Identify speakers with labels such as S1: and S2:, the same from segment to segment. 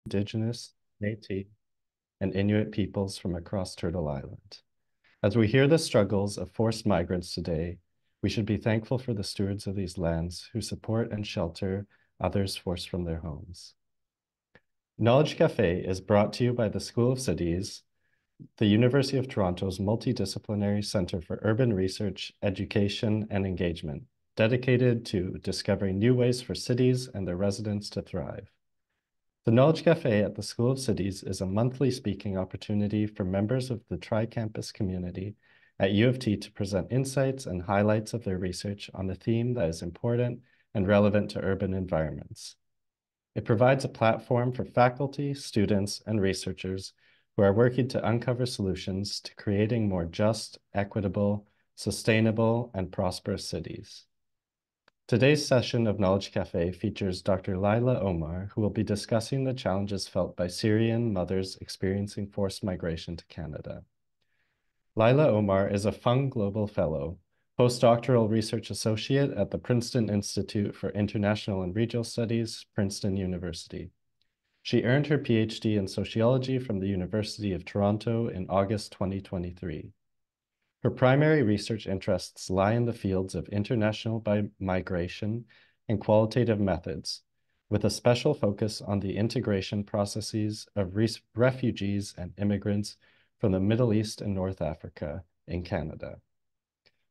S1: Indigenous, Métis, and Inuit peoples from across Turtle Island. As we hear the struggles of forced migrants today, we should be thankful for the stewards of these lands who support and shelter others forced from their homes. Knowledge Café is brought to you by the School of Cities, the University of Toronto's Multidisciplinary Centre for Urban Research, Education, and Engagement, dedicated to discovering new ways for cities and their residents to thrive. The Knowledge Café at the School of Cities is a monthly speaking opportunity for members of the tri-campus community at U of T to present insights and highlights of their research on a theme that is important and relevant to urban environments. It provides a platform for faculty, students, and researchers who are working to uncover solutions to creating more just, equitable, sustainable, and prosperous cities. Today's session of Knowledge Café features Dr. Laila Omar, who will be discussing the challenges felt by Syrian mothers experiencing forced migration to Canada. Laila Omar is a Fung Global Fellow, postdoctoral research associate at the Princeton Institute for International and Regional Studies, Princeton University. She earned her PhD in sociology from the University of Toronto in August 2023. Her primary research interests lie in the fields of international migration and qualitative methods, with a special focus on the integration processes of refugees and immigrants from the Middle East and North Africa in Canada.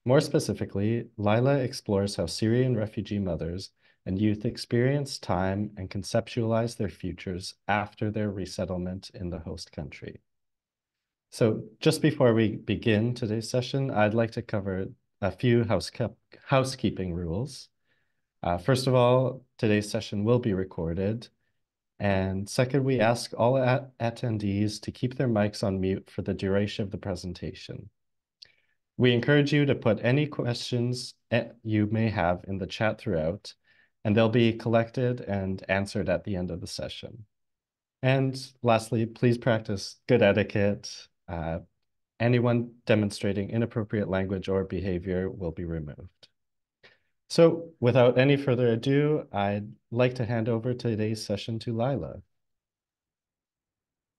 S1: More specifically, Laila explores how Syrian refugee mothers and youth experience time and conceptualize their futures after their resettlement in the host country. So just before we begin today's session, I'd like to cover a few housekeeping rules. First of all, today's session will be recorded. And second, we ask all attendees to keep their mics on mute for the duration of the presentation. We encourage you to put any questions you may have in the chat throughout, and they'll be collected and answered at the end of the session. And lastly, please practice good etiquette. Anyone demonstrating inappropriate language or behavior will be removed. So without any further ado, I'd like to hand over today's session to Laila.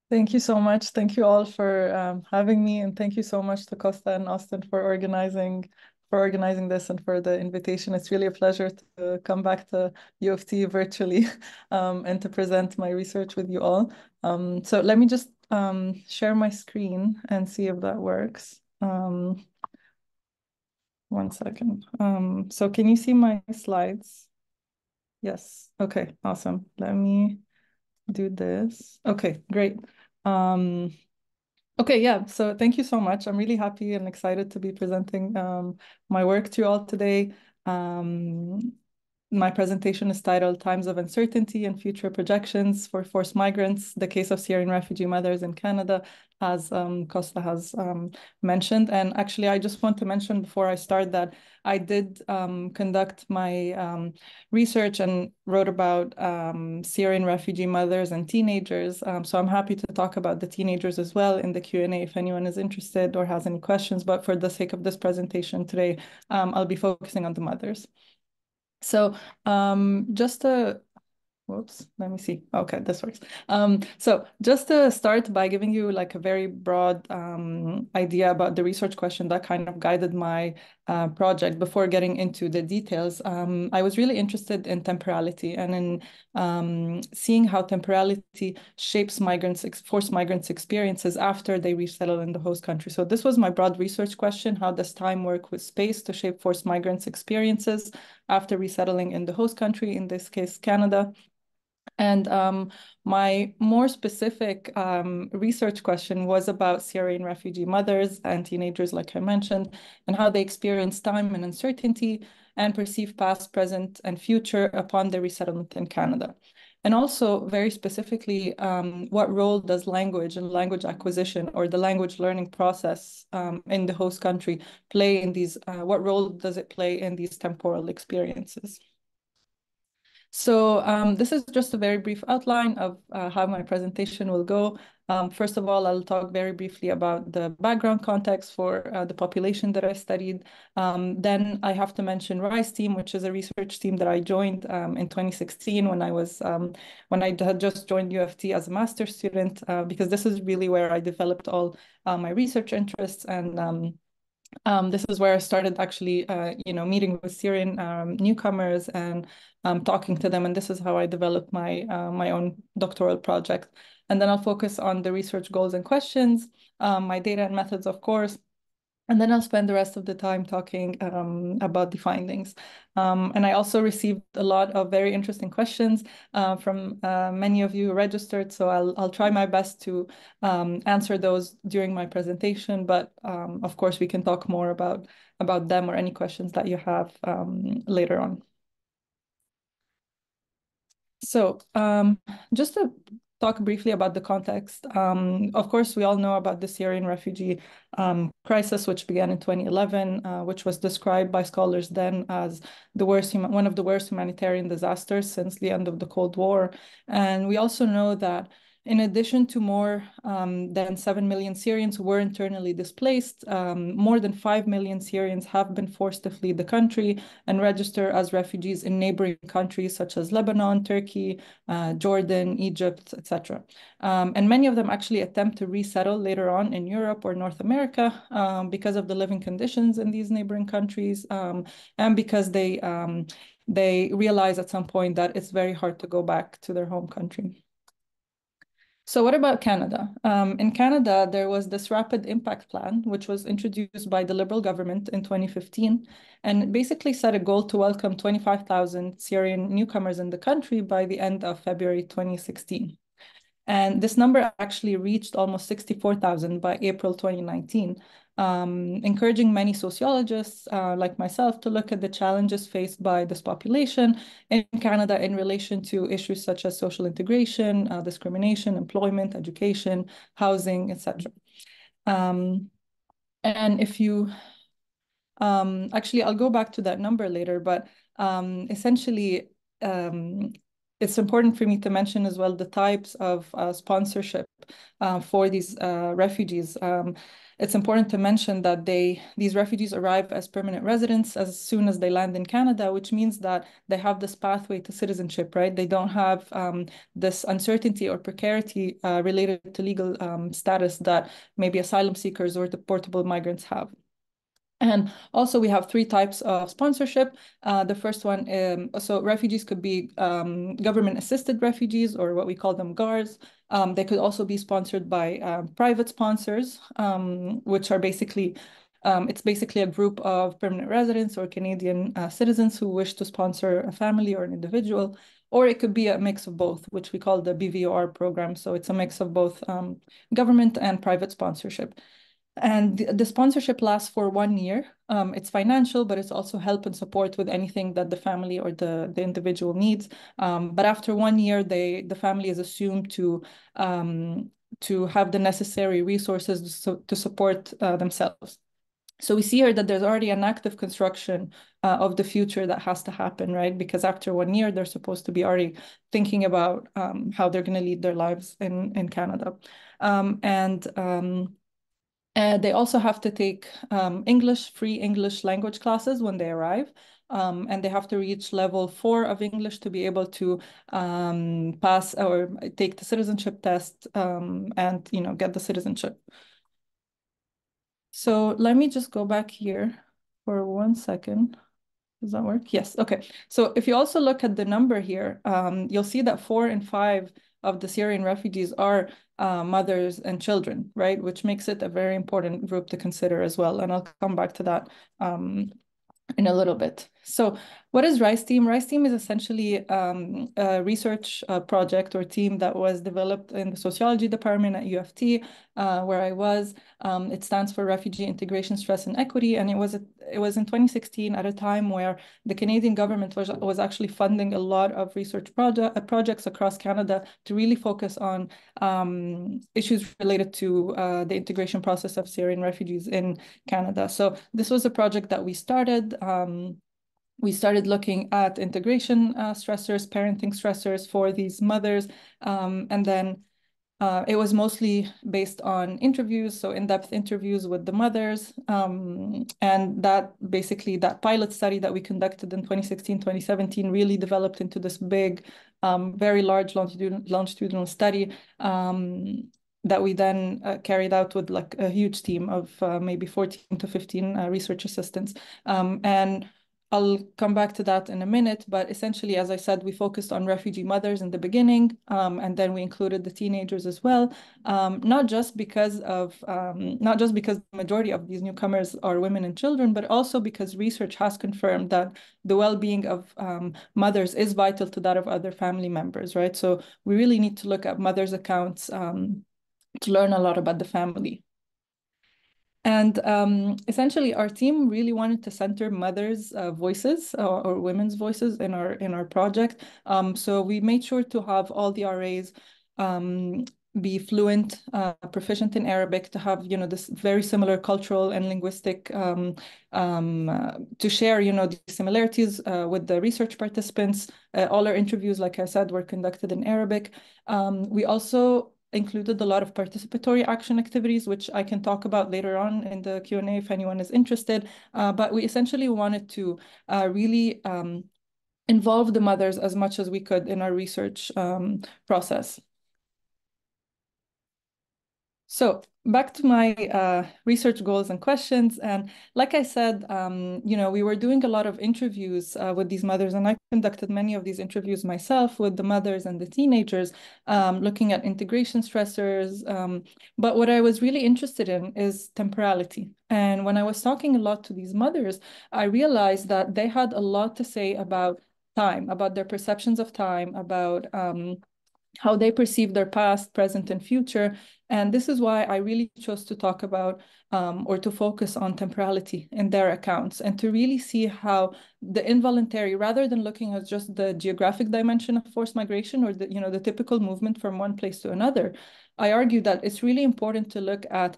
S2: Thank you so much. Thank you all for having me, and thank you so much to Costa and Austin for organizing this and for the invitation. It's really a pleasure to come back to U of T virtually and to present my research with you all. So let me just share my screen and see if that works. 1 second. So can you see my slides? Yes. Okay, awesome. Let me do this. Okay, great. Okay, yeah, so thank you so much. I'm really happy and excited to be presenting my work to you all today. My presentation is titled Times of Uncertainty and Future Projections for Forced Migrants, the Case of Syrian Refugee Mothers in Canada, as Costa has mentioned. And actually, I just want to mention before I start that I did conduct my research and wrote about Syrian refugee mothers and teenagers. So I'm happy to talk about the teenagers as well in the Q&A if anyone is interested or has any questions. But for the sake of this presentation today, I'll be focusing on the mothers. So just to, whoops, let me see. Okay, this works. So just to start by giving you like a very broad idea about the research question that kind of guided my project before getting into the details, I was really interested in temporality and in seeing how temporality shapes forced migrants' experiences after they resettle in the host country. So this was my broad research question: how does time work with space to shape forced migrants' experiences after resettling in the host country, in this case, Canada? And my more specific research question was about Syrian refugee mothers and teenagers, like I mentioned, and how they experience time and uncertainty and perceive past, present, and future upon their resettlement in Canada. And also, very specifically, what role does language and language acquisition or the language learning process in the host country play in these, what role does it play in these temporal experiences? So this is just a very brief outline of how my presentation will go. First of all, I'll talk very briefly about the background context for the population that I studied. Then I have to mention RISE team, which is a research team that I joined in 2016 when I had just joined U of T as a master's student, because this is really where I developed all my research interests, and this is where I started actually, meeting with Syrian newcomers and talking to them. And this is how I developed my own doctoral project. And then I'll focus on the research goals and questions, my data and methods, of course. And then I'll spend the rest of the time talking about the findings. And I also received a lot of very interesting questions from many of you registered. So I'll try my best to answer those during my presentation. But of course, we can talk more about them or any questions that you have later on. So just to talk briefly about the context, of course, we all know about the Syrian refugee crisis, which began in 2011, which was described by scholars then as one of the worst humanitarian disasters since the end of the Cold War. And we also know that in addition to more than 7 million Syrians who were internally displaced, more than 5 million Syrians have been forced to flee the country and register as refugees in neighboring countries such as Lebanon, Turkey, Jordan, Egypt, etc. And many of them actually attempt to resettle later on in Europe or North America because of the living conditions in these neighboring countries, and because they realize at some point that it's very hard to go back to their home country. So what about Canada? In Canada, there was this rapid impact plan, which was introduced by the Liberal government in 2015, and basically set a goal to welcome 25,000 Syrian newcomers in the country by the end of February 2016. And this number actually reached almost 64,000 by April 2019, encouraging many sociologists like myself to look at the challenges faced by this population in Canada in relation to issues such as social integration, discrimination, employment, education, housing, etc. And if you actually, I'll go back to that number later, but essentially, it's important for me to mention as well the types of sponsorship for these refugees. It's important to mention that these refugees arrive as permanent residents as soon as they land in Canada, which means that they have this pathway to citizenship, right? They don't have this uncertainty or precarity related to legal status that maybe asylum seekers or deportable migrants have. And also we have three types of sponsorship. The first one, so refugees could be government-assisted refugees, or what we call them GARs. They could also be sponsored by private sponsors, which are basically, it's basically a group of permanent residents or Canadian citizens who wish to sponsor a family or an individual. Or it could be a mix of both, which we call the BVOR program. So it's a mix of both government and private sponsorship. And the sponsorship lasts for 1 year. It's financial, but it's also help and support with anything that the family or the individual needs. But after 1 year, the family is assumed to have the necessary resources to support themselves. So we see here that there's already an active construction of the future that has to happen, right? Because after 1 year, they're supposed to be already thinking about how they're going to lead their lives in Canada. They also have to take free English language classes when they arrive. And they have to reach level 4 of English to be able to pass or take the citizenship test and get the citizenship. So let me just go back here for 1 second. Does that work? Yes. Okay. So if you also look at the number here, you'll see that 4 in 5 of the Syrian refugees are mothers and children, right? Which makes it a very important group to consider as well. And I'll come back to that in a little bit. So what is RISE team? RISE team is essentially a research project or team that was developed in the sociology department at U of T, where I was. It stands for Refugee Integration, Stress and Equity. And it was in 2016 at a time where the Canadian government was actually funding a lot of research projects across Canada to really focus on issues related to the integration process of Syrian refugees in Canada. So this was a project that we started. we started looking at integration stressors, parenting stressors for these mothers. And then it was mostly based on interviews, so in-depth interviews with the mothers. And that basically, that pilot study that we conducted in 2016, 2017 really developed into this big, very large longitudinal study that we then carried out with like a huge team of maybe 14 to 15 research assistants. And I'll come back to that in a minute, but essentially, as I said, we focused on refugee mothers in the beginning, and then we included the teenagers as well, not just because the majority of these newcomers are women and children, but also because research has confirmed that the well-being of mothers is vital to that of other family members, right? So we really need to look at mothers' accounts to learn a lot about the family. And essentially, our team really wanted to center mothers' voices or women's voices in our project. So we made sure to have all the RAs be fluent, proficient in Arabic, to have this very similar cultural and linguistic to share the similarities with the research participants. All our interviews, like I said, were conducted in Arabic. We also included a lot of participatory action activities, which I can talk about later on in the Q&A if anyone is interested. But we essentially wanted to really involve the mothers as much as we could in our research process. So back to my research goals and questions. And like I said, we were doing a lot of interviews with these mothers, and I conducted many of these interviews myself with the mothers and the teenagers, looking at integration stressors. But what I was really interested in is temporality. And when I was talking a lot to these mothers, I realized that they had a lot to say about time, about their perceptions of time, about how they perceive their past, present, and future. And this is why I really chose to talk about or to focus on temporality in their accounts, and to really see how the involuntary, rather than looking at just the geographic dimension of forced migration or the typical movement from one place to another, I argue that it's really important to look at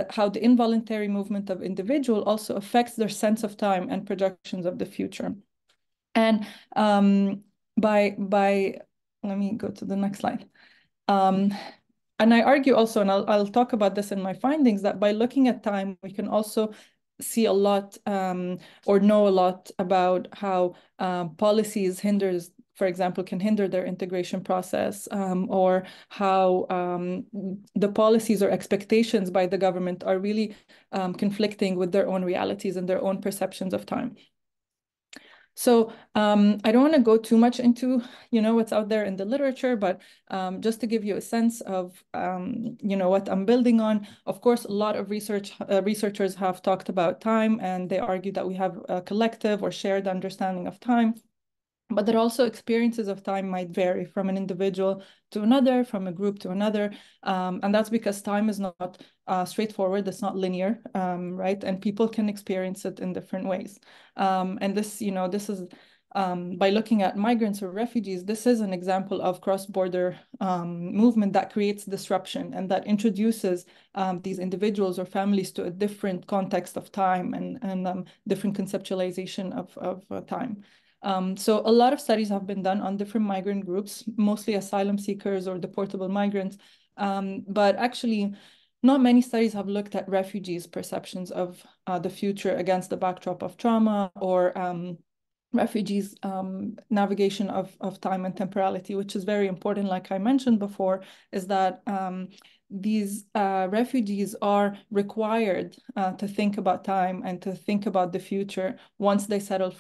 S2: how the involuntary movement of individual also affects their sense of time and projections of the future. And by let me go to the next slide. And I argue also, and I'll talk about this in my findings, that by looking at time, we can also see a lot or know a lot about how policies for example, can hinder their integration process, or how the policies or expectations by the government are really conflicting with their own realities and their own perceptions of time. So I don't want to go too much into, what's out there in the literature, but just to give you a sense of, what I'm building on. Of course, a lot of researchers have talked about time, and they argue that we have a collective or shared understanding of time. But that also experiences of time might vary from an individual to another, from a group to another. And that's because time is not straightforward, it's not linear, right? And people can experience it in different ways. And this is, by looking at migrants or refugees, this is an example of cross-border movement that creates disruption and that introduces these individuals or families to a different context of time and different conceptualization of time. So a lot of studies have been done on different migrant groups, mostly asylum seekers or deportable migrants. But actually, not many studies have looked at refugees' perceptions of the future against the backdrop of trauma, or refugees' navigation of time and temporality, which is very important, like I mentioned before, is that these refugees are required to think about time and to think about the future once they settle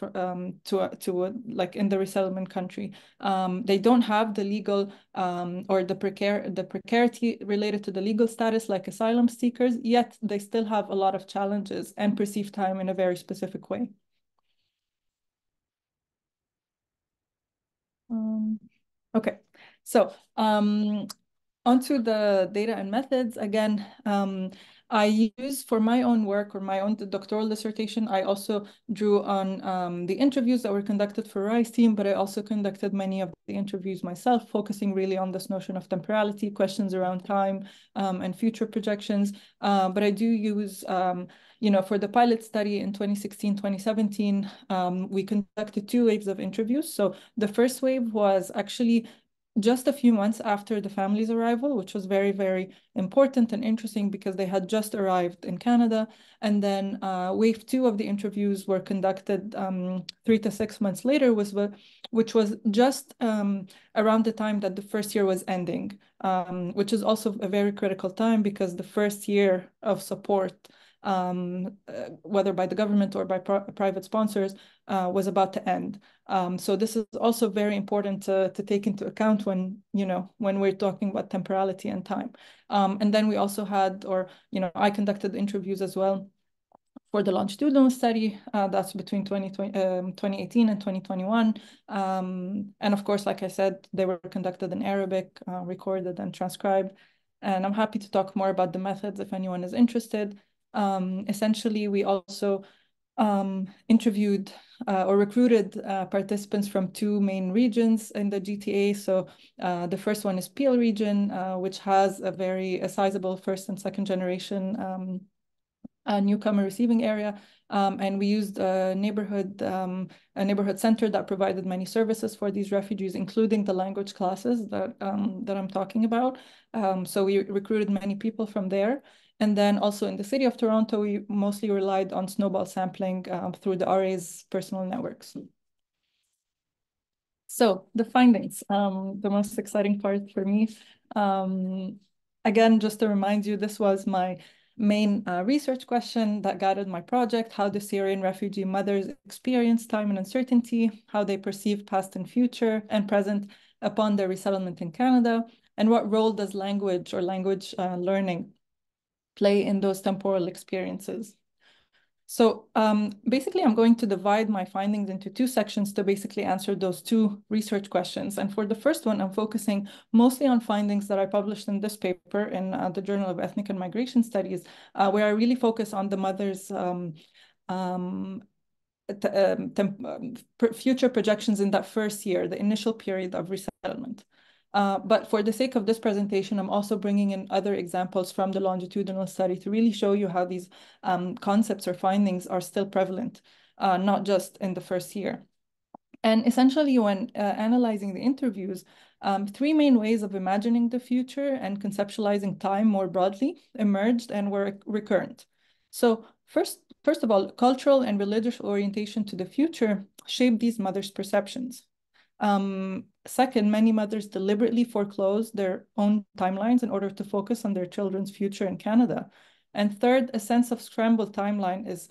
S2: like in the resettlement country. They don't have the legal or the precarity related to the legal status like asylum seekers, yet they still have a lot of challenges and perceive time in a very specific way. Okay, so onto the data and methods. Again, I use for my own work or my own doctoral dissertation, I also drew on the interviews that were conducted for RISE team, but I also conducted many of the interviews myself, focusing really on this notion of temporality, questions around time and future projections. But I do use, for the pilot study in 2016, 2017, we conducted 2 waves of interviews. So the first wave was actually just a few months after the family's arrival, which was very, very important and interesting because they had just arrived in Canada. And then wave 2 of the interviews were conducted 3 to 6 months later, which was just around the time that the first year was ending, which is also a very critical time because the first year of support, whether by the government or by private sponsors, was about to end. So this is also very important to take into account when we're talking about temporality and time. And then we also had, I conducted interviews as well for the longitudinal study. That's between 2018 and 2021. And of course, like I said, they were conducted in Arabic, recorded and transcribed. And I'm happy to talk more about the methods if anyone is interested. Essentially, we also interviewed or recruited participants from 2 main regions in the GTA. So the first one is Peel region, which has a sizable first and second generation newcomer receiving area. And we used a neighborhood center that provided many services for these refugees, including the language classes that I'm talking about. So we recruited many people from there. And then also in the city of Toronto, we mostly relied on snowball sampling through the RA's personal networks. So the findings, the most exciting part for me. Again, just to remind you, this was my main research question that guided my project: how do Syrian refugee mothers experience time and uncertainty, how they perceive past and future and present upon their resettlement in Canada, and what role does language or language learning play in those temporal experiences. So basically, I'm going to divide my findings into 2 sections to basically answer those 2 research questions. And for the first one, I'm focusing mostly on findings that I published in this paper in the Journal of Ethnic and Migration Studies, where I really focus on the mother's future projections in that first year, the initial period of resettlement. But for the sake of this presentation, I'm also bringing in other examples from the longitudinal study to really show you how these concepts or findings are still prevalent, not just in the first year. And essentially, when analyzing the interviews, 3 main ways of imagining the future and conceptualizing time more broadly emerged and were recurrent. So first of all, cultural and religious orientation to the future shape these mothers' perceptions. Second, many mothers deliberately foreclose their own timelines in order to focus on their children's future in Canada. And third, a sense of scrambled timeline is,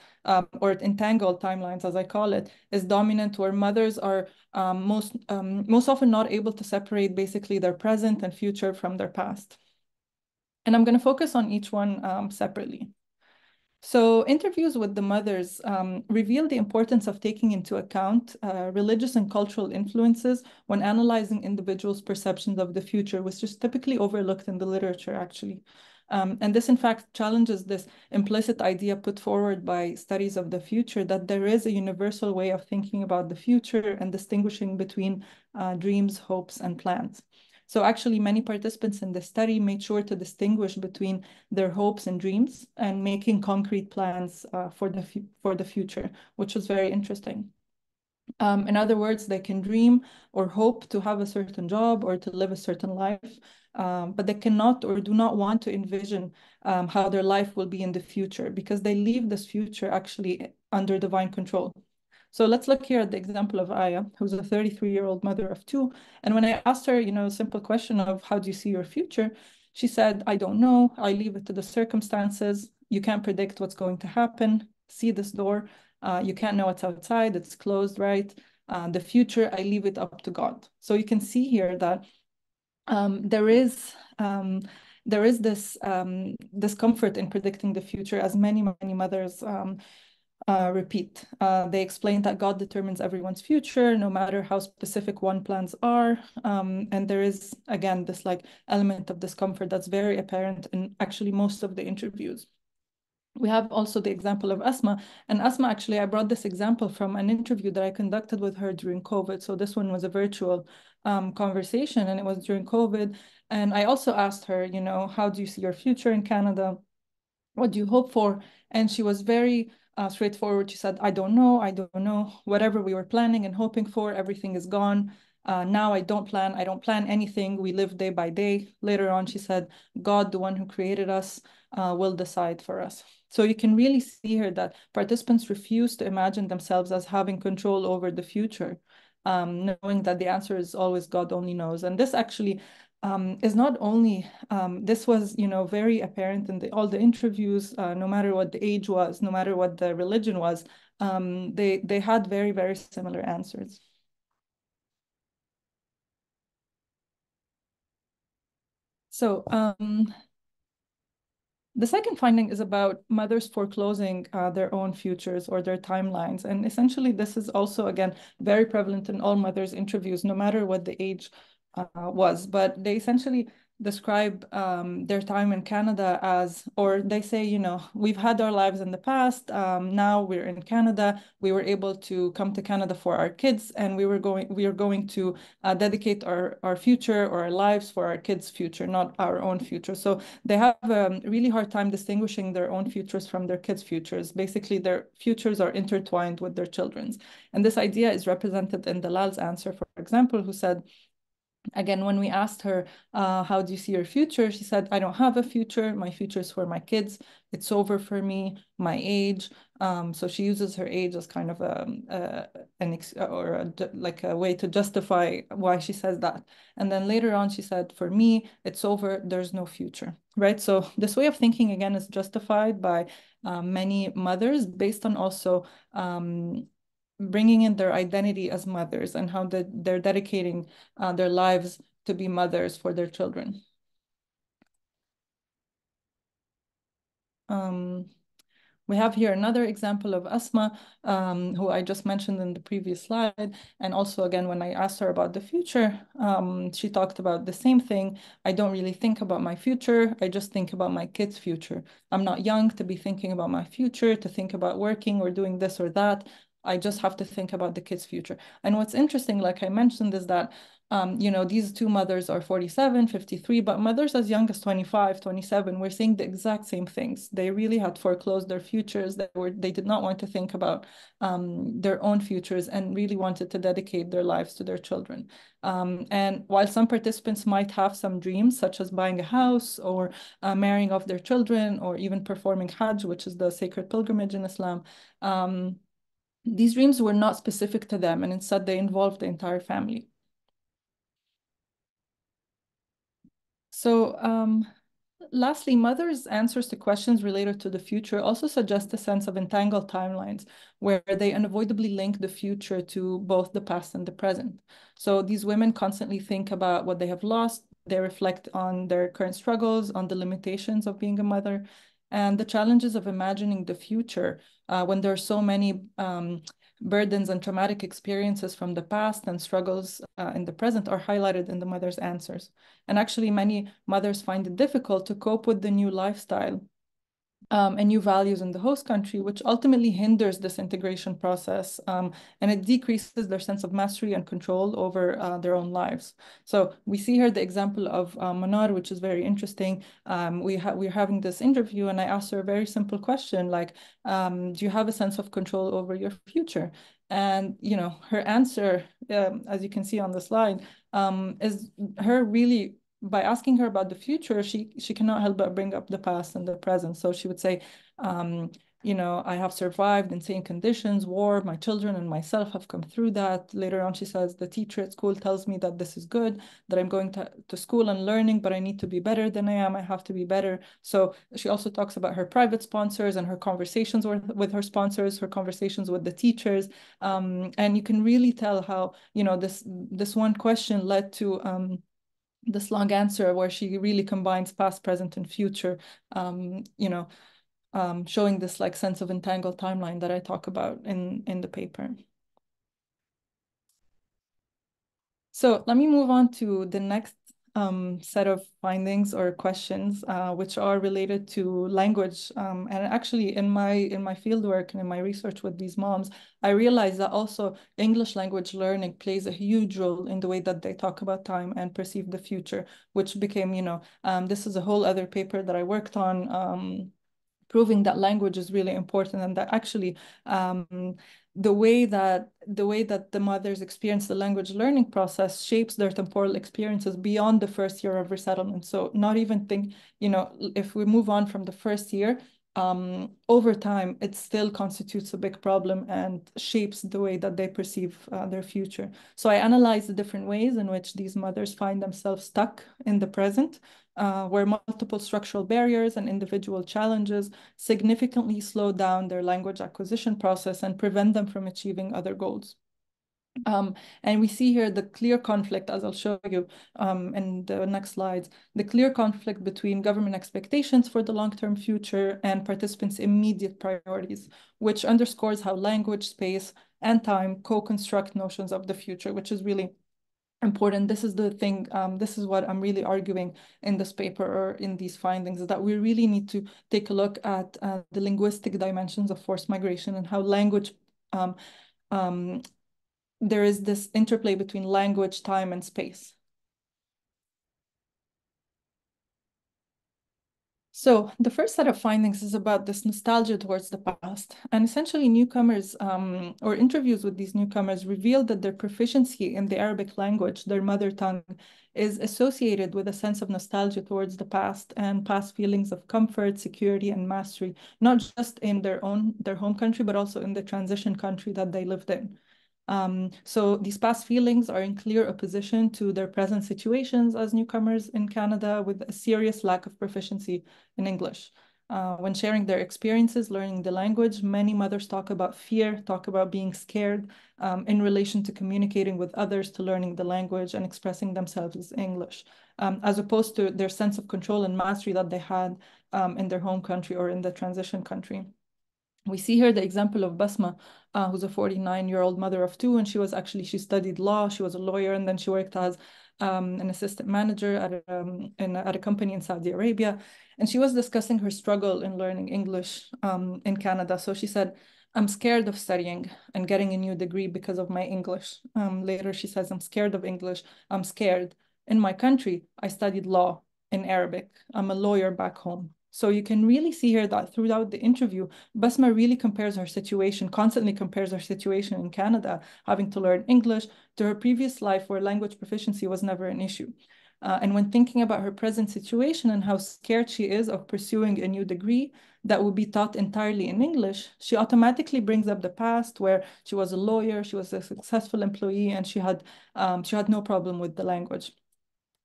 S2: or entangled timelines, as I call it, is dominant, where mothers are most often not able to separate basically their present and future from their past. And I'm going to focus on each one separately. So interviews with the mothers reveal the importance of taking into account religious and cultural influences when analyzing individuals' perceptions of the future, which is typically overlooked in the literature, actually. And this, in fact, challenges this implicit idea put forward by studies of the future that there is a universal way of thinking about the future and distinguishing between dreams, hopes, and plans. So actually, many participants in the study made sure to distinguish between their hopes and dreams and making concrete plans for the future, which was very interesting. In other words, they can dream or hope to have a certain job or to live a certain life, but they cannot or do not want to envision how their life will be in the future because they leave this future actually under divine control. So let's look here at the example of Aya, who's a 33-year-old mother of 2. And when I asked her, a simple question of how do you see your future, she said, I don't know. I leave it to the circumstances. You can't predict what's going to happen. See this door. You can't know what's outside. It's closed, right? The future, I leave it up to God. So you can see here that there is this comfort in predicting the future, as many mothers repeat. They explain that God determines everyone's future, no matter how specific one plans are. And there is, again, this like element of discomfort that's very apparent in actually most of the interviews. We have also the example of Asma. And Asma, actually, I brought this example from an interview that I conducted with her during COVID. So this one was a virtual conversation, and it was during COVID. And I also asked her, you know, how do you see your future in Canada? What do you hope for? And she was very straightforward. She said, I don't know. I don't know. Whatever we were planning and hoping for, everything is gone. Now I don't plan. I don't plan anything. We live day by day. Later on, she said, God, the one who created us, will decide for us. So you can really see here that participants refuse to imagine themselves as having control over the future, knowing that the answer is always God only knows. And this actually is not only this was, you know, very apparent in all the interviews, no matter what the age was, no matter what the religion was, they had very, very similar answers. So the second finding is about mothers foreclosing their own futures or their timelines. And essentially, this is also, again, very prevalent in all mothers' interviews, no matter what the age was. But they essentially describe their time in Canada as, or they say, you know, we've had our lives in the past. Now we're in Canada. We were able to come to Canada for our kids, and we are going to dedicate our future or our lives for our kids' future, not our own future. So they have a really hard time distinguishing their own futures from their kids' futures. Basically, their futures are intertwined with their children's. And this idea is represented in Dalal's answer, for example, who said, again, when we asked her, how do you see your future? She said, I don't have a future. My future is for my kids. It's over for me, my age. So she uses her age as kind of like a way to justify why she says that. And then later on, she said, for me, it's over. There's no future, right? So this way of thinking, again, is justified by many mothers based on also bringing in their identity as mothers and how they're dedicating their lives to be mothers for their children. Um, We have here another example of Asma, who I just mentioned in the previous slide. And also, again, when I asked her about the future, she talked about the same thing. I don't really think about my future. I just think about my kids' future. I'm not young to be thinking about my future, to think about working or doing this or that. I just have to think about the kids' future. And what's interesting, like I mentioned, is that you know, these two mothers are 47, 53, but mothers as young as 25, 27 were saying the exact same things. They really had foreclosed their futures. They did not want to think about their own futures and really wanted to dedicate their lives to their children. And while some participants might have some dreams, such as buying a house or marrying off their children, or even performing Hajj, which is the sacred pilgrimage in Islam, these dreams were not specific to them, and instead they involved the entire family. So lastly, mothers' answers to questions related to the future also suggest a sense of entangled timelines where they unavoidably link the future to both the past and the present. So these women constantly think about what they have lost. They reflect on their current struggles, on the limitations of being a mother, and the challenges of imagining the future when there are so many burdens and traumatic experiences from the past and struggles in the present are highlighted in the mother's answers. And actually, many mothers find it difficult to cope with the new lifestyle and new values in the host country, which ultimately hinders this integration process, and it decreases their sense of mastery and control over their own lives. So we see here the example of Manar, which is very interesting. We're having this interview, and I asked her a very simple question, like, do you have a sense of control over your future? And you know, her answer, as you can see on the slide, is her really, by asking her about the future, she cannot help but bring up the past and the present. So she would say, you know, I have survived insane conditions, war, my children and myself have come through that. Later on, she says, the teacher at school tells me that this is good, that I'm going to school and learning, but I need to be better than I am. I have to be better. So she also talks about her private sponsors and her conversations with her sponsors, her conversations with the teachers. And you can really tell how, you know, this one question led to this long answer where she really combines past, present, and future, you know, showing this like sense of entangled timeline that I talk about in the paper. So let me move on to the next set of findings or questions, which are related to language. And actually, in my fieldwork and in my research with these moms, I realized that also English language learning plays a huge role in the way that they talk about time and perceive the future, which became, this is a whole other paper that I worked on. Proving that language is really important, and that actually the way that the mothers experience the language learning process shapes their temporal experiences beyond the first year of resettlement. So not even think, if we move on from the first year, over time, it still constitutes a big problem and shapes the way that they perceive their future. So I analyze the different ways in which these mothers find themselves stuck in the present, where multiple structural barriers and individual challenges significantly slow down their language acquisition process and prevent them from achieving other goals. And we see here the clear conflict, as I'll show you in the next slides, the clear conflict between government expectations for the long-term future and participants' immediate priorities, which underscores how language, space, and time co-construct notions of the future, which is really important. This is the thing, this is what I'm really arguing in this paper or in these findings, is that we really need to take a look at the linguistic dimensions of forced migration and how language there is this interplay between language, time, and space. So the first set of findings is about this nostalgia towards the past. And essentially newcomers or interviews with these newcomers revealed that their proficiency in the Arabic language, their mother tongue, is associated with a sense of nostalgia towards the past and past feelings of comfort, security, and mastery, not just in their home country, but also in the transition country that they lived in. So these past feelings are in clear opposition to their present situations as newcomers in Canada with a serious lack of proficiency in English. When sharing their experiences learning the language, many mothers talk about fear, talk about being scared in relation to communicating with others, to learning the language and expressing themselves in English, as opposed to their sense of control and mastery that they had in their home country or in the transition country. We see here the example of Basma, who's a 49-year-old mother of two, and she studied law, she was a lawyer, and then she worked as an assistant manager at a company in Saudi Arabia. And she was discussing her struggle in learning English in Canada. So she said, I'm scared of studying and getting a new degree because of my English. Later, she says, I'm scared of English. I'm scared. In my country, I studied law in Arabic. I'm a lawyer back home. So you can really see here that throughout the interview, Basma really constantly compares her situation in Canada, having to learn English, to her previous life where language proficiency was never an issue. And when thinking about her present situation and how scared she is of pursuing a new degree that would be taught entirely in English, she automatically brings up the past where she was a lawyer, she was a successful employee, and she had no problem with the language.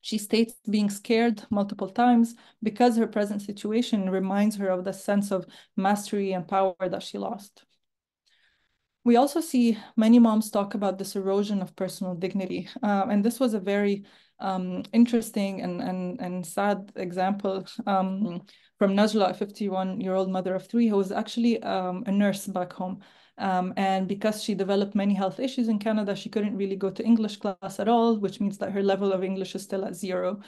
S2: She states being scared multiple times because her present situation reminds her of the sense of mastery and power that she lost. We also see many moms talk about this erosion of personal dignity. And this was a very interesting and sad example from Najla, a 51-year-old mother of three, who was actually a nurse back home. And because she developed many health issues in Canada, she couldn't really go to English class at all, which means that her level of English is still at zero.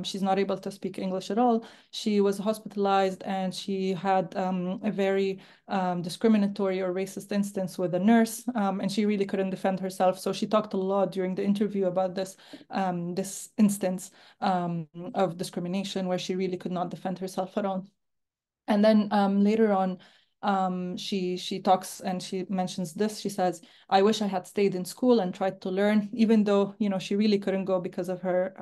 S2: She's not able to speak English at all. She was hospitalized and she had a very discriminatory or racist instance with a nurse, and she really couldn't defend herself. So she talked a lot during the interview about this instance of discrimination where she really could not defend herself at all. And then later on, she talks and she mentions this. She says, I wish I had stayed in school and tried to learn, even though, she really couldn't go because of her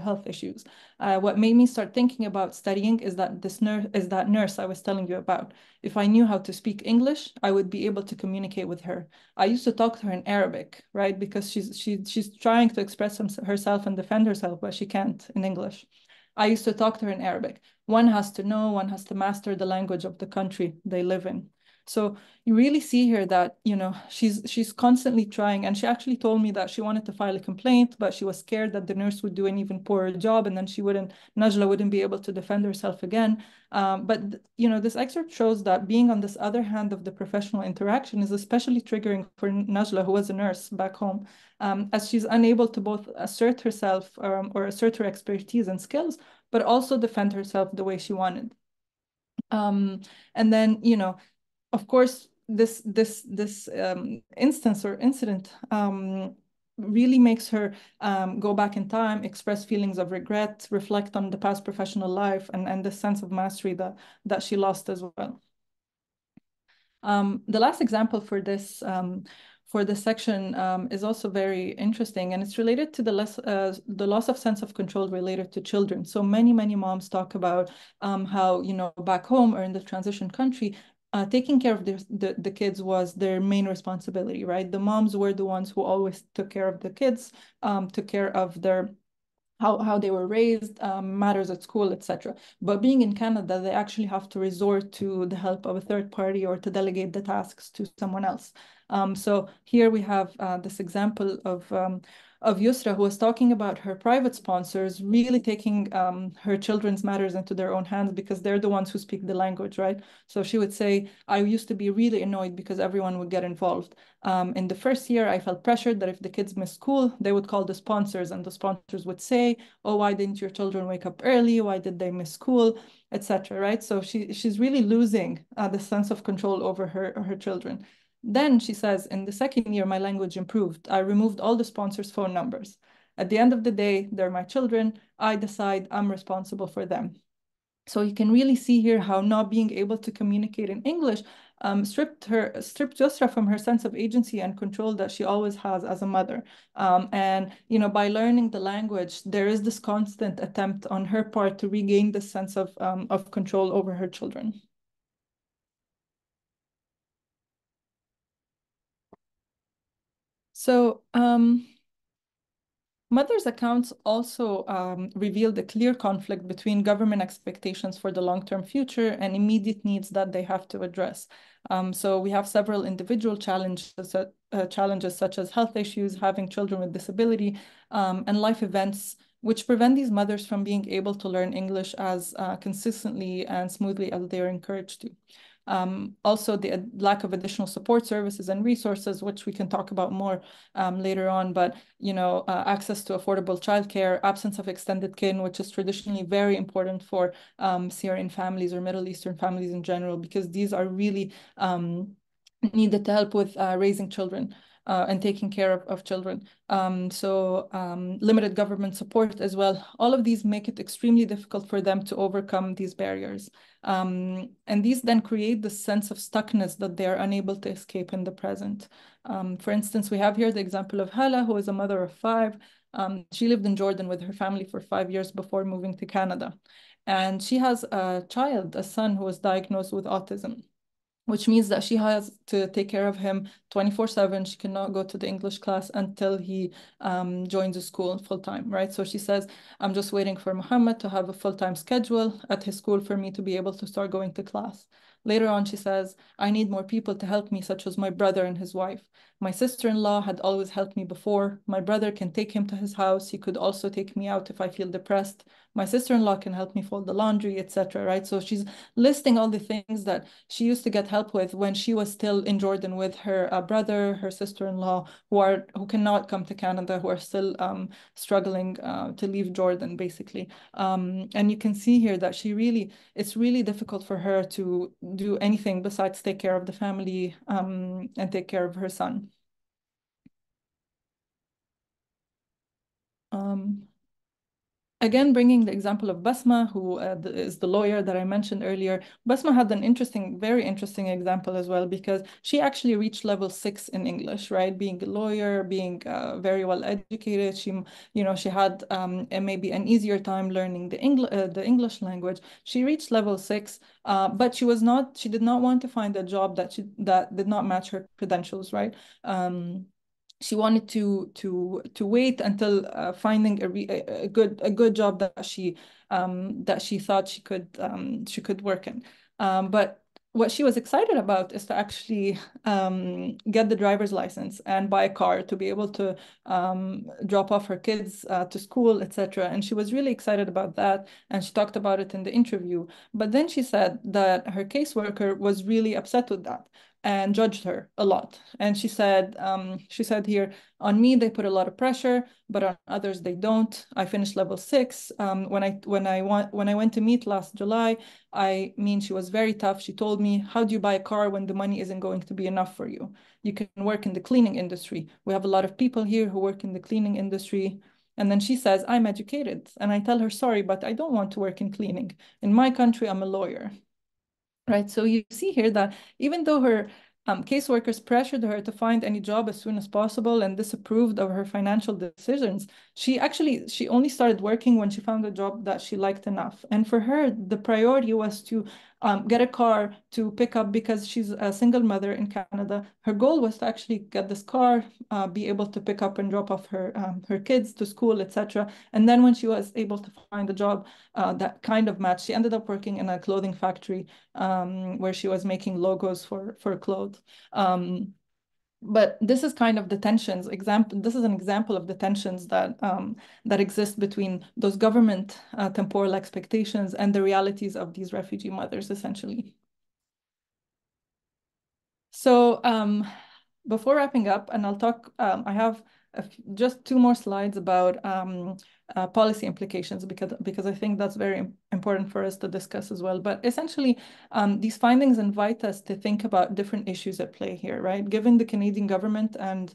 S2: health issues. What made me start thinking about studying is that that nurse I was telling you about. If I knew how to speak English, I would be able to communicate with her. I used to talk to her in Arabic, right? Because she's trying to express herself and defend herself, but she can't in English. I used to talk to her in Arabic. One has to master the language of the country they live in. So you really see here that, you know, she's constantly trying. And she actually told me that she wanted to file a complaint, but she was scared that the nurse would do an even poorer job, and then Najla wouldn't be able to defend herself again. But you know, this excerpt shows that being on this other hand of the professional interaction is especially triggering for Najla, who was a nurse back home, as she's unable to both assert herself or assert her expertise and skills, but also defend herself the way she wanted. And then, you know, of course, this instance or incident really makes her go back in time, express feelings of regret, reflect on the past professional life, and the sense of mastery that she lost as well. The last example for this section is also very interesting, and it's related to the loss of sense of control related to children. So many moms talk about how, you know, back home or in the transition country, taking care of the kids was their main responsibility, right? The moms were the ones who always took care of the kids, took care of their how they were raised, matters at school, etc. But being in Canada, they actually have to resort to the help of a third party or to delegate the tasks to someone else. So here we have this example of Yusra, who was talking about her private sponsors really taking her children's matters into their own hands because they're the ones who speak the language, right? So she would say, I used to be really annoyed because everyone would get involved. In the first year, I felt pressured that if the kids missed school, they would call the sponsors, and the sponsors would say, oh, why didn't your children wake up early? Why did they miss school, etc. Right? So she's really losing the sense of control over her children. Then she says, in the second year, my language improved. I removed all the sponsors' phone numbers. At the end of the day, they're my children. I decide I'm responsible for them. So you can really see here how not being able to communicate in English stripped Yusra from her sense of agency and control that she always has as a mother. And you know, by learning the language, there is this constant attempt on her part to regain the sense of control over her children. So Mother's accounts also reveal the clear conflict between government expectations for the long-term future and immediate needs that they have to address. So we have several individual challenges such as health issues, having children with disability, and life events, which prevent these mothers from being able to learn English as consistently and smoothly as they are encouraged to. Also, the lack of additional support services and resources, which we can talk about more later on, but you know, access to affordable childcare, absence of extended kin, which is traditionally very important for Syrian families or Middle Eastern families in general, because these are really needed to help with raising children. And taking care of children. Limited government support as well. All of these make it extremely difficult for them to overcome these barriers. And these then create the sense of stuckness that they are unable to escape in the present. For instance, we have here the example of Hala, who is a mother of 5. She lived in Jordan with her family for 5 years before moving to Canada. And she has a son who was diagnosed with autism, which means that she has to take care of him 24/7. She cannot go to the English class until he joins the school full-time, right? So she says, I'm just waiting for Muhammad to have a full-time schedule at his school for me to be able to start going to class. Later on, she says, I need more people to help me, such as my brother and his wife. My sister-in-law had always helped me before. My brother can take him to his house. He could also take me out if I feel depressed. My sister-in-law can help me fold the laundry, etc. Right? So she's listing all the things that she used to get help with when she was still in Jordan with her brother, her sister-in-law, who cannot come to Canada, who are still struggling to leave Jordan, basically. And you can see here that it's really difficult for her to do anything besides take care of the family and take care of her son. Again, bringing the example of Basma, who is the lawyer that I mentioned earlier. Basma had an very interesting example as well, because she actually reached level 6 in English, right? Being a lawyer, being very well educated, she had maybe an easier time learning the English language. She reached level 6, but she did not want to find a job that did not match her credentials, right? She wanted to wait until finding a good job that she thought she could work in. But what she was excited about is to actually get the driver's license and buy a car to be able to drop off her kids to school, etc. And she was really excited about that. And she talked about it in the interview. But then she said that her caseworker was really upset with that and judged her a lot. And she said here, on me, they put a lot of pressure, but on others, they don't. I finished level 6. When I went to meet last July, I mean, she was very tough. She told me, how do you buy a car when the money isn't going to be enough for you? You can work in the cleaning industry. We have a lot of people here who work in the cleaning industry. And then she says, I'm educated. And I tell her, sorry, but I don't want to work in cleaning. In my country, I'm a lawyer. Right. So you see here that even though her caseworkers pressured her to find any job as soon as possible and disapproved of her financial decisions, she only started working when she found a job that she liked enough. And for her, the priority was to get a car to pick up, because she's a single mother in Canada. Her goal was to actually get this car, be able to pick up and drop off her kids to school, etc. And then when she was able to find a job that kind of matched, she ended up working in a clothing factory where she was making logos for clothes. But this is kind of the tensions example. This is an example of the tensions that exist between those government temporal expectations and the realities of these refugee mothers, essentially. So before wrapping up, and I'll talk, I have just 2 more slides about policy implications, because I think that's very important for us to discuss as well. But essentially, these findings invite us to think about different issues at play here, right? Given the Canadian government and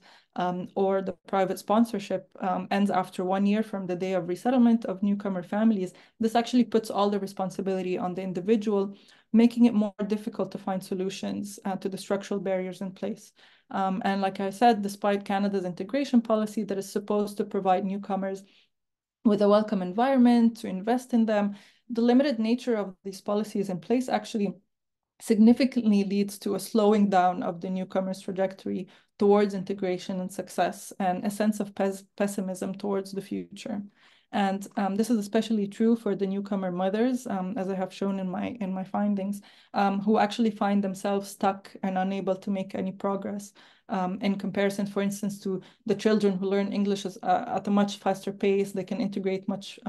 S2: or the private sponsorship ends after 1 year from the day of resettlement of newcomer families, this actually puts all the responsibility on the individual, making it more difficult to find solutions to the structural barriers in place. And like I said, despite Canada's integration policy that is supposed to provide newcomers with a welcome environment, to invest in them, the limited nature of these policies in place actually significantly leads to a slowing down of the newcomers' trajectory towards integration and success, and a sense of pessimism towards the future. And this is especially true for the newcomer mothers, as I have shown in my findings, who actually find themselves stuck and unable to make any progress in comparison, for instance, to the children who learn English at a much faster pace. They can integrate much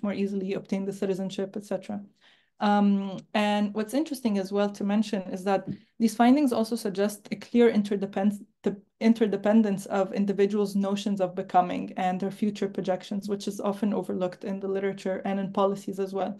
S2: more easily, obtain the citizenship, etc. And what's interesting as well to mention is that these findings also suggest a clear interdependence of individuals' notions of becoming and their future projections, which is often overlooked in the literature and in policies as well.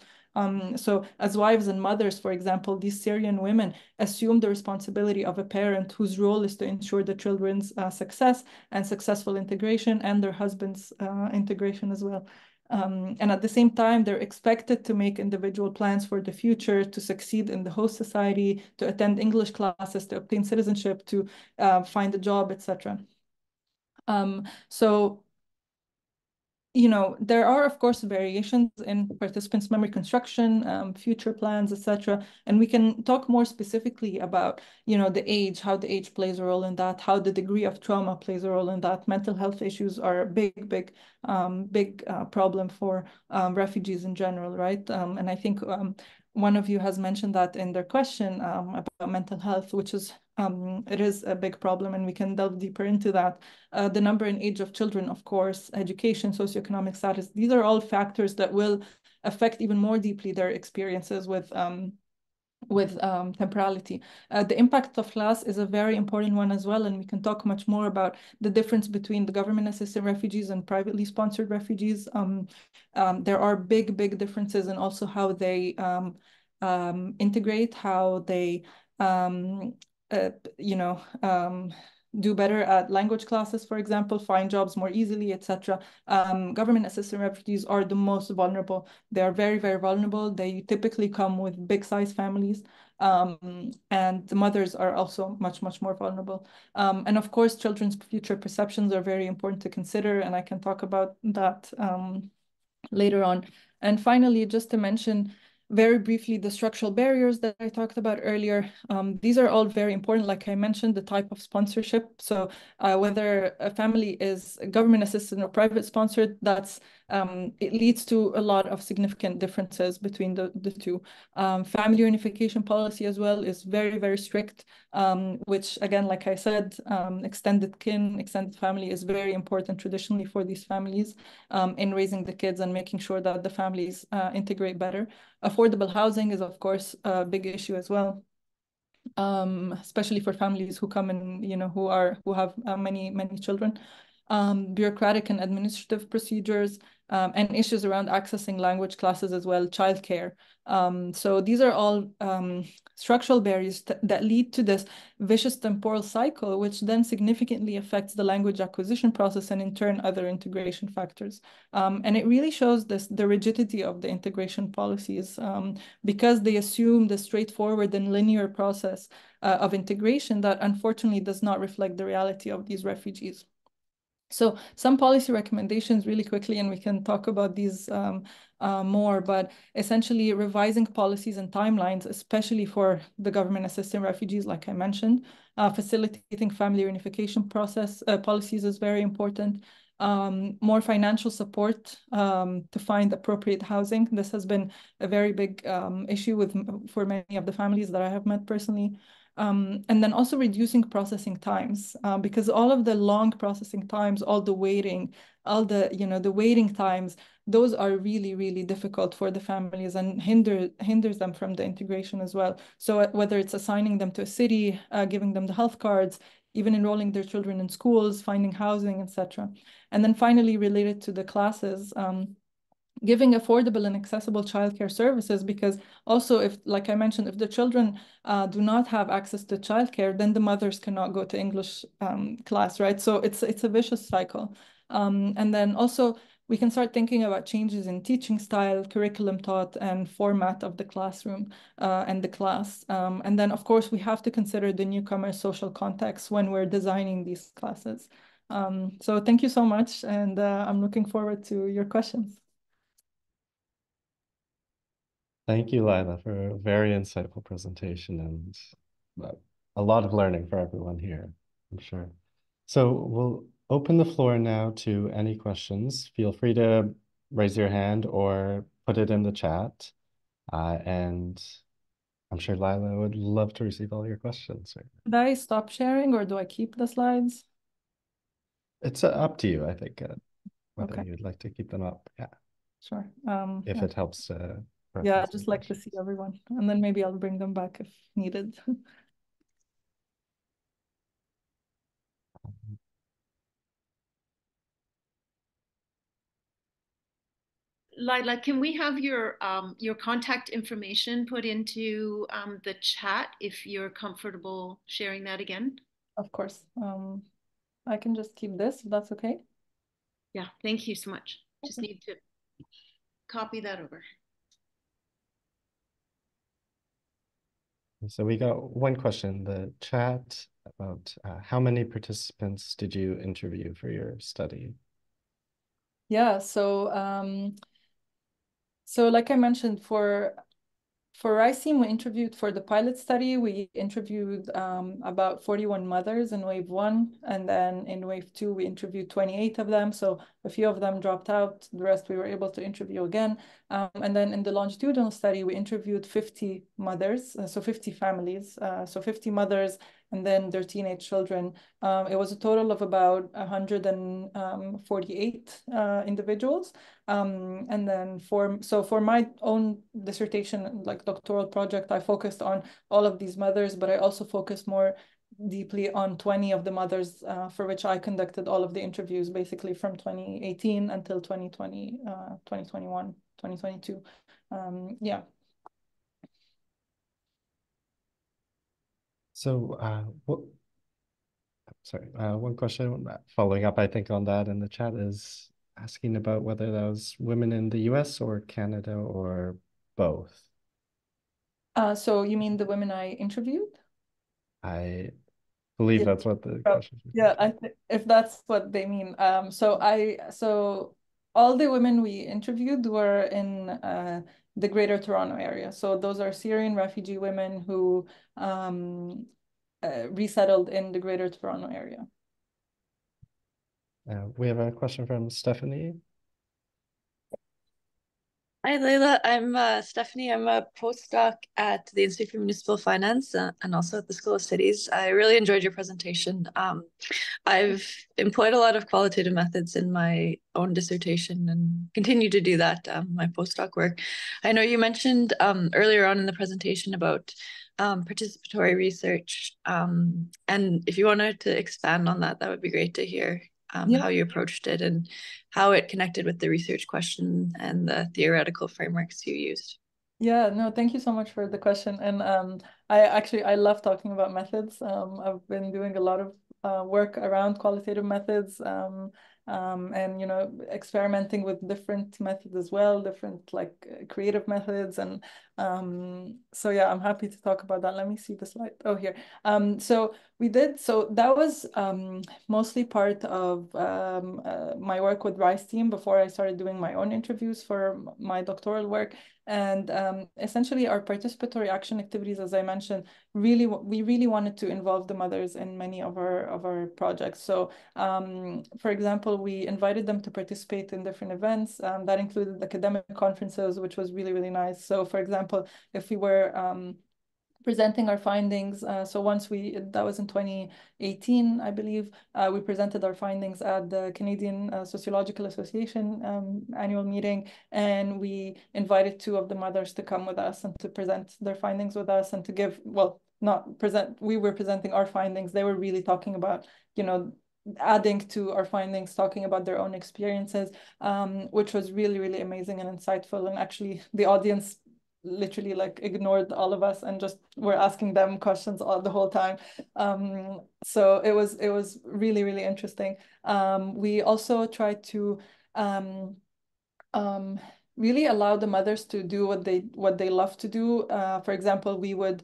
S2: So as wives and mothers, for example, these Syrian women assume the responsibility of a parent whose role is to ensure the children's success and successful integration, and their husband's integration as well. And at the same time, they're expected to make individual plans for the future, to succeed in the host society, to attend English classes, to obtain citizenship, to find a job, etc. So, you know, there are, of course, variations in participants' memory construction, future plans, etc. And we can talk more specifically about, you know, the age, how the age plays a role in that, how the degree of trauma plays a role in that. Mental health issues are a big problem for refugees in general, right? And I think one of you has mentioned that in their question about mental health, which is it is a big problem, and we can delve deeper into that. The number and age of children, of course, education, socioeconomic status, these are all factors that will affect even more deeply their experiences with temporality. The impact of class is a very important one as well, and we can talk much more about the difference between the government-assisted refugees and privately sponsored refugees. There are big differences in also how they integrate, how they you know, do better at language classes, for example, find jobs more easily, etc. Government assisted refugees are the most vulnerable. They are very vulnerable. They typically come with big size families. And the mothers are also much more vulnerable. And of course, children's future perceptions are very important to consider, and I can talk about that later on. And finally, just to mention very briefly the structural barriers that I talked about earlier. These are all very important. Like I mentioned, the type of sponsorship. So whether a family is government assisted or private sponsored, that's it leads to a lot of significant differences between the two. Family reunification policy as well is very, very strict, which again, like I said, extended kin, extended family is very important traditionally for these families in raising the kids and making sure that the families integrate better. Affordable housing is, of course, a big issue as well. Especially for families who come in, who have many children. Bureaucratic and administrative procedures, and issues around accessing language classes as well, childcare. So these are all structural barriers that lead to this vicious temporal cycle, which then significantly affects the language acquisition process and in turn other integration factors. And it really shows the rigidity of the integration policies because they assume the straightforward and linear process of integration that unfortunately does not reflect the reality of these refugees. So some policy recommendations really quickly, and we can talk about these more, but essentially revising policies and timelines, especially for the government assisting refugees, like I mentioned, facilitating family reunification process policies is very important. More financial support to find appropriate housing. This has been a very big issue for many of the families that I have met personally. And then also reducing processing times because all of the long processing times, all the waiting, all the waiting times, those are really, really difficult for the families and hinders them from the integration as well. So whether it's assigning them to a city, giving them the health cards, even enrolling their children in schools, finding housing, etc. And then finally, related to the classes, giving affordable and accessible childcare services, because also if, like I mentioned, if the children do not have access to childcare, then the mothers cannot go to English class, right? So it's a vicious cycle. And then also we can start thinking about changes in teaching style, curriculum taught, and format of the classroom and the class. And then, of course, we have to consider the newcomer social context when we're designing these classes. So thank you so much, and I'm looking forward to your questions.
S1: Thank you, Lila, for a very insightful presentation and a lot of learning for everyone here, I'm sure. So we'll open the floor now to any questions. Feel free to raise your hand or put it in the chat. And I'm sure Lila would love to receive all your questions.
S2: Should I stop sharing or do I keep the slides?
S1: It's up to you, I think, whether
S2: Okay,
S1: you'd like to keep them up. Yeah,
S2: sure.
S1: if
S2: Yeah,
S1: it helps
S2: yeah,
S1: reference
S2: I'd
S1: some
S2: just like to see
S1: questions.
S2: everyone, and then maybe I'll bring them back if needed.
S3: Lila, can we have your contact information put into the chat if you're comfortable sharing that again?
S2: Of course. I can just keep this if that's okay.
S3: Yeah, thank you so much. Just
S2: Okay.
S3: need to copy that over.
S1: So we got one question in the chat about how many participants did you interview for your study?
S2: Yeah, so like I mentioned, for RICEM, we interviewed for the pilot study, we interviewed about 41 mothers in wave 1. And then in wave 2, we interviewed 28 of them. So a few of them dropped out. The rest we were able to interview again. And then in the longitudinal study, we interviewed 50 mothers, so 50 families, so 50 mothers and then their teenage children. It was a total of about 148 individuals. And then for my own dissertation, like doctoral project, I focused on all of these mothers, but I also focused more deeply on 20 of the mothers for which I conducted all of the interviews, basically from 2018 until 2020, 2021, 2022. Yeah.
S1: So one question following up, I think, on that in the chat is asking about whether that was women in the US or Canada or both.
S2: So you mean the women I interviewed?
S1: I believe
S2: Yeah.
S1: that's what the
S2: Oh,
S1: question is.
S2: yeah, if that's what they mean. So all the women we interviewed were in the Greater Toronto area. So those are Syrian refugee women who resettled in the Greater Toronto area.
S1: We have a question from Stephanie.
S4: Hi, Leila. I'm Stephanie. I'm a postdoc at the Institute for Municipal Finance and also at the School of Cities. I really enjoyed your presentation. I've employed a lot of qualitative methods in my own dissertation and continue to do that, my postdoc work. I know you mentioned earlier on in the presentation about participatory research. And if you wanted to expand on that, that would be great to hear
S2: Yeah.
S4: how you approached it and how it connected with the research question and the theoretical frameworks you used.
S2: Yeah, no, thank you so much for the question. And I love talking about methods. I've been doing a lot of work around qualitative methods, and experimenting with different methods as well, different like creative methods. And so yeah, I'm happy to talk about that. Let me see the slide. Oh, here. So that was mostly part of my work with RISE team before I started doing my own interviews for my doctoral work. And essentially our participatory action activities, as I mentioned, we really wanted to involve the mothers in many of our projects. So for example, we invited them to participate in different events that included academic conferences, which was really, really nice. So for example, if we were presenting our findings. So that was in 2018, I believe, we presented our findings at the Canadian Sociological Association annual meeting, and we invited two of the mothers to come with us and to present their findings with us and to give, well, not present, we were presenting our findings. They were really talking about, adding to our findings, talking about their own experiences, which was really, really amazing and insightful. And actually the audience literally like ignored all of us and just were asking them questions all the whole time. So it was really, really interesting. We also tried to really allow the mothers to do what they love to do. For example, we would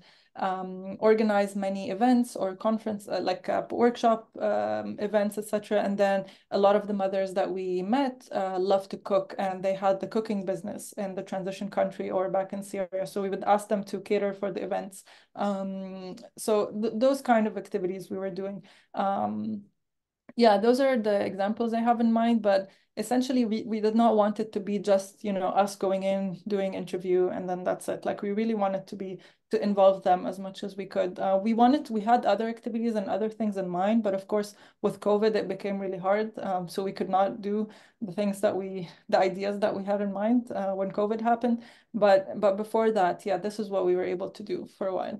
S2: organize many events or conference like workshop events, etc. And then a lot of the mothers that we met love to cook, and they had the cooking business in the transition country or back in Syria. So we would ask them to cater for the events. So those kind of activities we were doing. Yeah, those are the examples I have in mind, but essentially we did not want it to be just, us going in, doing interview, and then that's it. Like we really wanted to involve them as much as we could. We had other activities and other things in mind, but of course with COVID, it became really hard. So we could not do the ideas that we had in mind when COVID happened. But before that, yeah, this is what we were able to do for a while.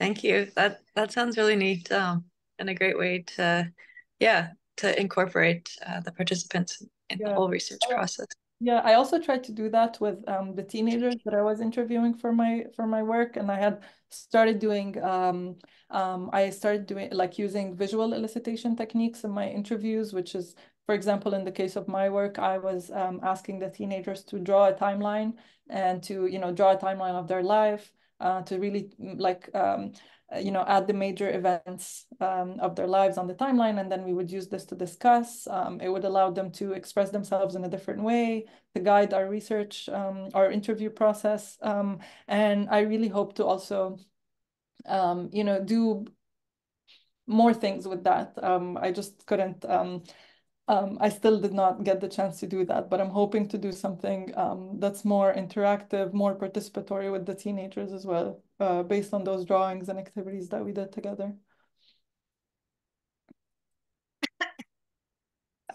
S4: Thank you. That sounds really neat, and a great way to, yeah, to incorporate the participants in the
S2: Yeah.
S4: whole research process.
S2: Yeah, I also tried to do that with the teenagers that I was interviewing for my work, and I had started doing like using visual elicitation techniques in my interviews, which is, for example, in the case of my work, I was asking the teenagers to draw a timeline and to draw a timeline of their life, to really like add the major events of their lives on the timeline, and then we would use this to discuss. It would allow them to express themselves in a different way, to guide our research, our interview process. And I really hope to also, do more things with that. I just couldn't. I still did not get the chance to do that, but I'm hoping to do something that's more interactive, more participatory with the teenagers as well, based on those drawings and activities that we did together.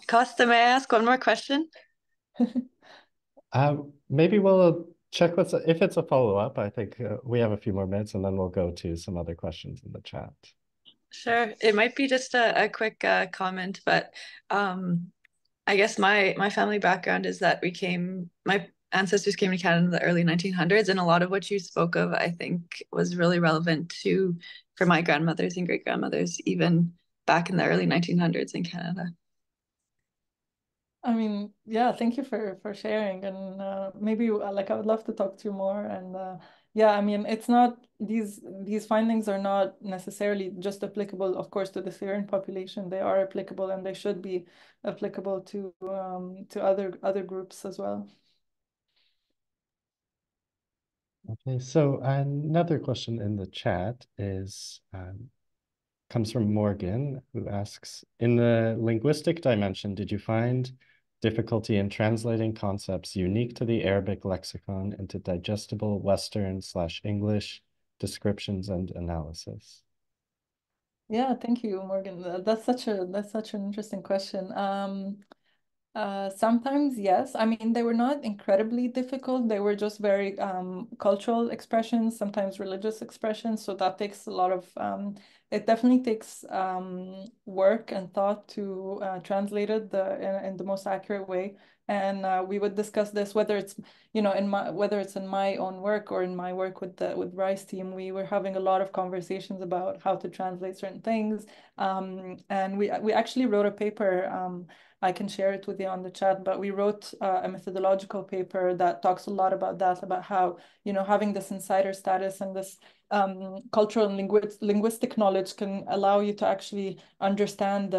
S4: Costa, may I ask one more question?
S1: Maybe we'll check if it's a follow-up. I think we have a few more minutes, and then we'll go to some other questions in the chat.
S4: Sure. It might be just a quick comment, but I guess my family background is that my ancestors came to Canada in the early 1900s, and a lot of what you spoke of, I think, was really relevant for my grandmothers and great grandmothers, even back in the early 1900s in Canada.
S2: I mean, yeah, thank you for sharing, and maybe like I would love to talk to you more. And yeah, I mean, it's not these findings are not necessarily just applicable, of course, to the Syrian population. They are applicable, and they should be applicable to other groups as well.
S1: Okay, so another question in the chat is comes from Morgan, who asks, in the linguistic dimension, did you find difficulty in translating concepts unique to the Arabic lexicon into digestible Western/English descriptions and analysis?
S2: Yeah, thank you, Morgan. That's such an interesting question. Sometimes, yes. I mean, they were not incredibly difficult. They were just very cultural expressions, sometimes religious expressions. So that takes a lot of, it definitely takes work and thought to translate it in the most accurate way. And we would discuss this, whether it's, whether it's in my own work or in my work with the RISE team. We were having a lot of conversations about how to translate certain things. And we actually wrote a paper. I can share it with you on the chat, but we wrote a methodological paper that talks a lot about that, about how, having this insider status and this cultural and linguistic knowledge can allow you to actually understand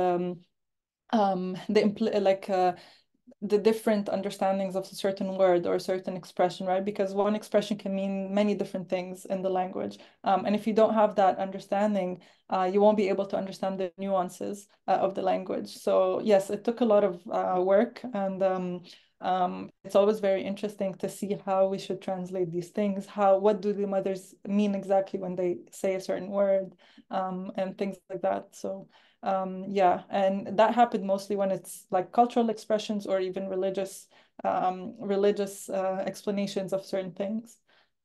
S2: the different understandings of a certain word or a certain expression, right? Because one expression can mean many different things in the language. And if you don't have that understanding, you won't be able to understand the nuances of the language. So yes, it took a lot of work, and it's always very interesting to see how we should translate these things. What do the mothers mean exactly when they say a certain word, and things like that. So yeah, and that happened mostly when it's like cultural expressions or even religious explanations of certain things.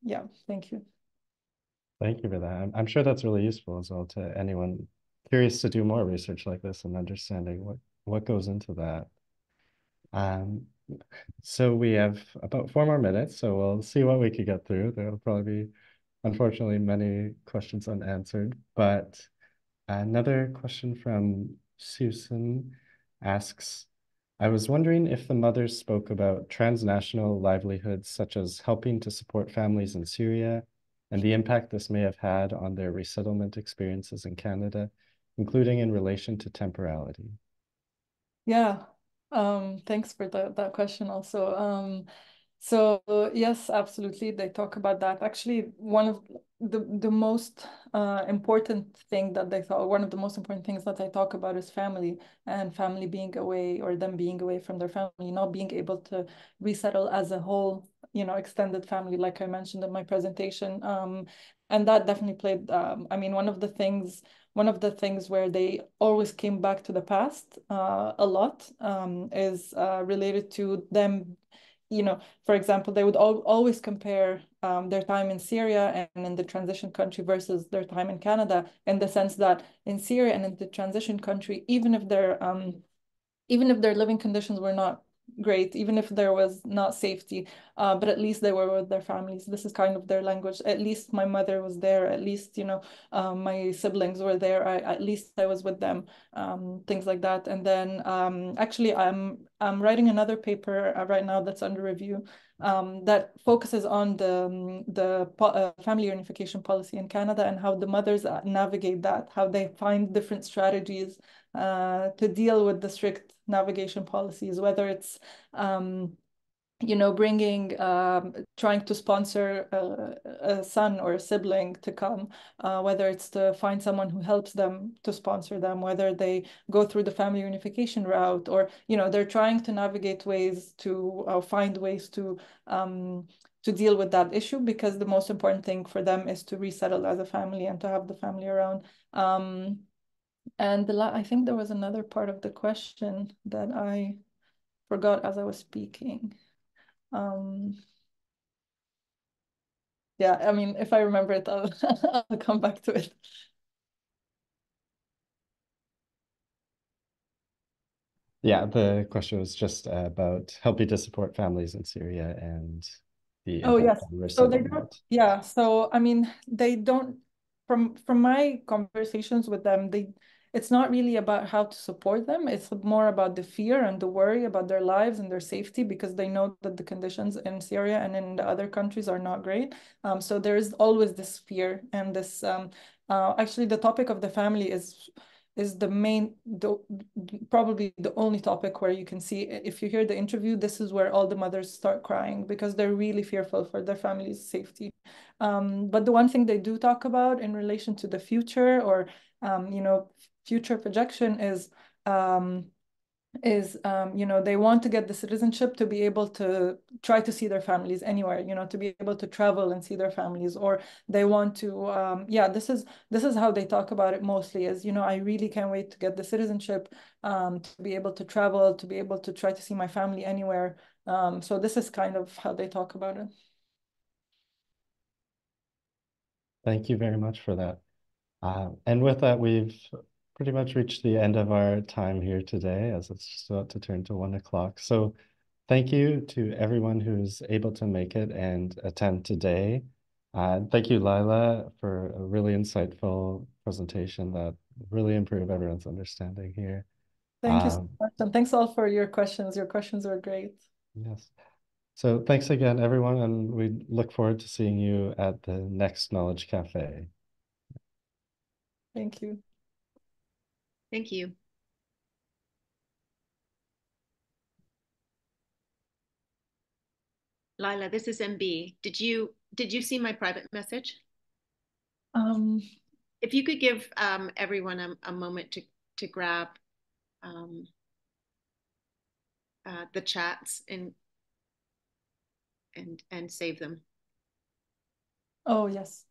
S2: Yeah, thank you.
S1: Thank you for that. I'm sure that's really useful as well to anyone curious to do more research like this and understanding what goes into that. Um, so we have about 4 more minutes, so we'll see what we could get through. There'll probably be, unfortunately, many questions unanswered, but another question from Susan asks, I was wondering if the mothers spoke about transnational livelihoods, such as helping to support families in Syria, and the impact this may have had on their resettlement experiences in Canada, including in relation to temporality.
S2: Yeah, thanks for that question also. So yes, absolutely. They talk about that. Actually, one of the most important thing that they thought, one of the most important things that they talk about is family, and family being away, or them being away from their family, not being able to resettle as a whole, extended family, like I mentioned in my presentation. And that definitely played, I mean, one of the things where they always came back to the past a lot is related to them. For example, they would always compare their time in Syria and in the transition country versus their time in Canada, in the sense that in Syria and in the transition country, even if their living conditions were not great, even if there was not safety, but at least they were with their families. This is kind of their language. At least my mother was there. At least, my siblings were there. At least I was with them, things like that. And then actually, I'm writing another paper right now that's under review, that focuses on the family unification policy in Canada, and how the mothers navigate that, how they find different strategies to deal with the strict navigation policies, whether it's trying to sponsor a son or a sibling to come, whether it's to find someone who helps them to sponsor them, whether they go through the family unification route, or they're trying to navigate ways to find ways to deal with that issue, because the most important thing for them is to resettle as a family and to have the family around. And I think there was another part of the question that I forgot as I was speaking. Yeah, I mean, if I remember it, I'll come back to it.
S1: Yeah, the question was just about helping to support families in Syria and the
S2: Oh,
S1: impact
S2: yes.
S1: on
S2: So they don't,
S1: resettlement.
S2: yeah. So, I mean, they don't, from my conversations with them, it's not really about how to support them. It's more about the fear and the worry about their lives and their safety, because they know that the conditions in Syria and in the other countries are not great. So there is always this fear and this, actually the topic of the family is is probably the only topic where you can see, if you hear the interview, this is where all the mothers start crying because they're really fearful for their family's safety. But the one thing they do talk about in relation to the future, or future projection, is they want to get the citizenship to be able to try to see their families anywhere, to be able to travel and see their families, or they want to, this is how they talk about it mostly, is, I really can't wait to get the citizenship, to be able to travel, to be able to try to see my family anywhere. So this is kind of how they talk about it.
S1: Thank you very much for that. And with that, we've pretty much reached the end of our time here today, as it's just about to turn to 1 o'clock. So thank you to everyone who's able to make it and attend today. Thank you, Lila, for a really insightful presentation that really improved everyone's understanding here.
S2: Thank you so much. And thanks all for your questions. Your questions were great.
S1: Yes. So thanks again, everyone, and we look forward to seeing you at the next Knowledge Cafe.
S2: Thank you.
S3: Thank you. Lila, this is MB. Did you see my private message? If you could give everyone a moment to grab the chats and save them.
S2: Oh, yes.